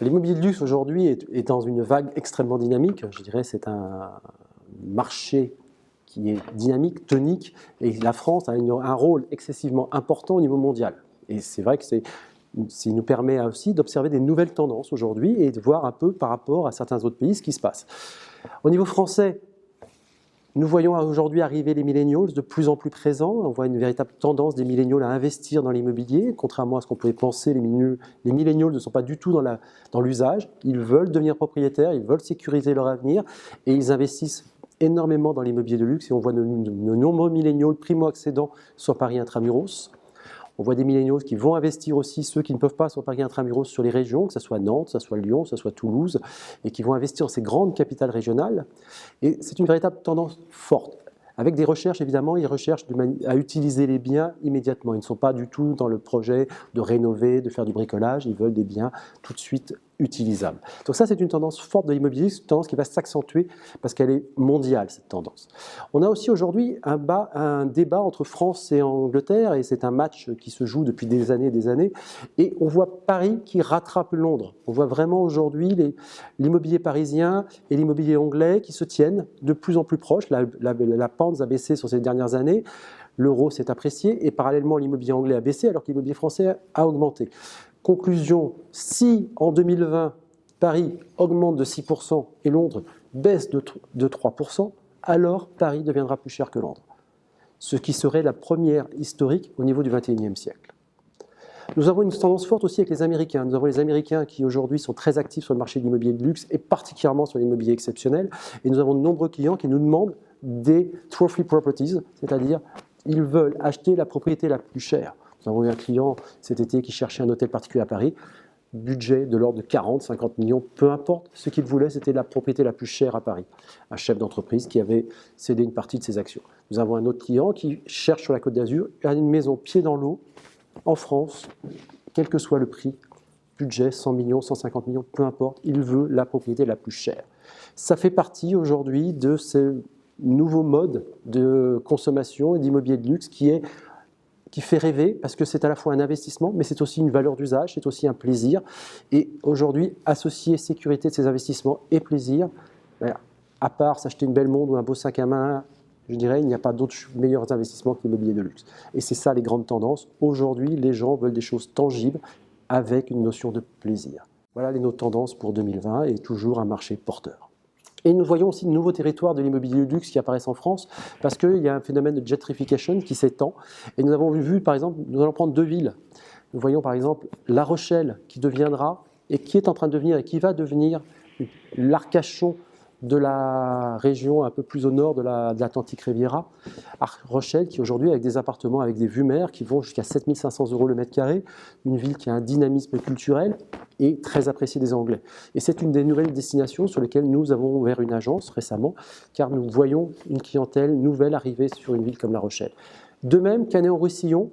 L'immobilier de luxe aujourd'hui est dans une vague extrêmement dynamique. Je dirais c'est un marché qui est dynamique, tonique, et la France a un rôle excessivement important au niveau mondial. Et c'est vrai que ça nous permet aussi d'observer des nouvelles tendances aujourd'hui et de voir un peu par rapport à certains autres pays ce qui se passe. Au niveau français, nous voyons aujourd'hui arriver les millennials de plus en plus présents. On voit une véritable tendance des millennials à investir dans l'immobilier. Contrairement à ce qu'on pouvait penser, les millennials ne sont pas du tout dans l'usage. Ils veulent devenir propriétaires, ils veulent sécuriser leur avenir et ils investissent énormément dans l'immobilier de luxe. Et on voit de nombreux millennials primo-accédants sur Paris Intramuros. On voit des millennials qui vont investir aussi, ceux qui ne peuvent pas sur Paris Intramuros, sur les régions, que ce soit Nantes, que ce soit Lyon, que ce soit Toulouse, et qui vont investir dans ces grandes capitales régionales. Et c'est une véritable tendance forte. Avec des recherches, évidemment, ils recherchent à utiliser les biens immédiatement. Ils ne sont pas du tout dans le projet de rénover, de faire du bricolage. Ils veulent des biens tout de suite utilisables. Donc ça, c'est une tendance forte de l'immobilier, c'est une tendance qui va s'accentuer parce qu'elle est mondiale, cette tendance. On a aussi aujourd'hui un débat entre France et Angleterre, et c'est un match qui se joue depuis des années, et on voit Paris qui rattrape Londres. On voit vraiment aujourd'hui l'immobilier parisien et l'immobilier anglais qui se tiennent de plus en plus proches. La pente a baissé sur ces dernières années. L'euro s'est apprécié et parallèlement l'immobilier anglais a baissé alors que l'immobilier français a augmenté. Conclusion, si en 2020 Paris augmente de 6% et Londres baisse de 3%, alors Paris deviendra plus cher que Londres. Ce qui serait la première historique au niveau du XXIe siècle. Nous avons une tendance forte aussi avec les Américains. Nous avons les Américains qui aujourd'hui sont très actifs sur le marché de l'immobilier de luxe et particulièrement sur l'immobilier exceptionnel. Et nous avons de nombreux clients qui nous demandent des trophy properties, c'est-à-dire ils veulent acheter la propriété la plus chère. Nous avons eu un client cet été qui cherchait un hôtel particulier à Paris, budget de l'ordre de 40, 50 millions, peu importe. Ce qu'il voulait, c'était la propriété la plus chère à Paris. Un chef d'entreprise qui avait cédé une partie de ses actions. Nous avons un autre client qui cherche sur la Côte d'Azur une maison pied dans l'eau, en France, quel que soit le prix, budget 100 millions, 150 millions, peu importe, il veut la propriété la plus chère. Ça fait partie aujourd'hui de ces nouveaux modes de consommation et d'immobilier de luxe qui fait rêver parce que c'est à la fois un investissement, mais c'est aussi une valeur d'usage, c'est aussi un plaisir. Et aujourd'hui, associer sécurité de ces investissements et plaisir, à part s'acheter une belle montre ou un beau sac à main, je dirais, il n'y a pas d'autres meilleurs investissements que l'immobilier de luxe. Et c'est ça les grandes tendances. Aujourd'hui, les gens veulent des choses tangibles avec une notion de plaisir. Voilà nos tendances pour 2020 et toujours un marché porteur. Et nous voyons aussi de nouveaux territoires de l'immobilier de luxe qui apparaissent en France parce qu'il y a un phénomène de gentrification qui s'étend. Et nous avons vu, par exemple, nous allons prendre deux villes. Nous voyons par exemple La Rochelle qui deviendra et qui est en train de devenir et qui va devenir l'Arcachon de la région un peu plus au nord de l'Atlantique Riviera, Rochelle qui aujourd'hui avec des appartements avec des vues mer qui vont jusqu'à 7 500 € le mètre carré, une ville qui a un dynamisme culturel et très appréciée des Anglais. Et c'est une des nouvelles destinations sur lesquelles nous avons ouvert une agence récemment, car nous voyons une clientèle nouvelle arriver sur une ville comme La Rochelle. De même, Canet-en-Roussillon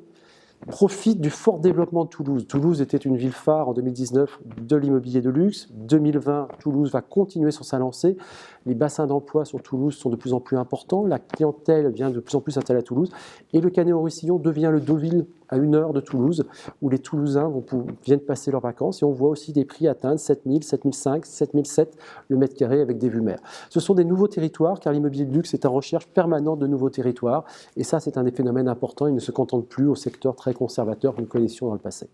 profite du fort développement de Toulouse. Toulouse était une ville phare en 2019 de l'immobilier de luxe. 2020, Toulouse va continuer sur sa lancée. Les bassins d'emploi sur Toulouse sont de plus en plus importants. La clientèle vient de plus en plus s'installer à Toulouse. Et le Canet-en-Roussillon devient le Deauville à 1 heure de Toulouse, où les Toulousains viennent passer leurs vacances. Et on voit aussi des prix atteindre 7 000, 7 500, 7 700 le mètre carré avec des vues mer. Ce sont des nouveaux territoires, car l'immobilier de luxe est en recherche permanente de nouveaux territoires. Et ça, c'est un des phénomènes importants. Il ne se contente plus au secteur très conservateur que nous connaissions dans le passé.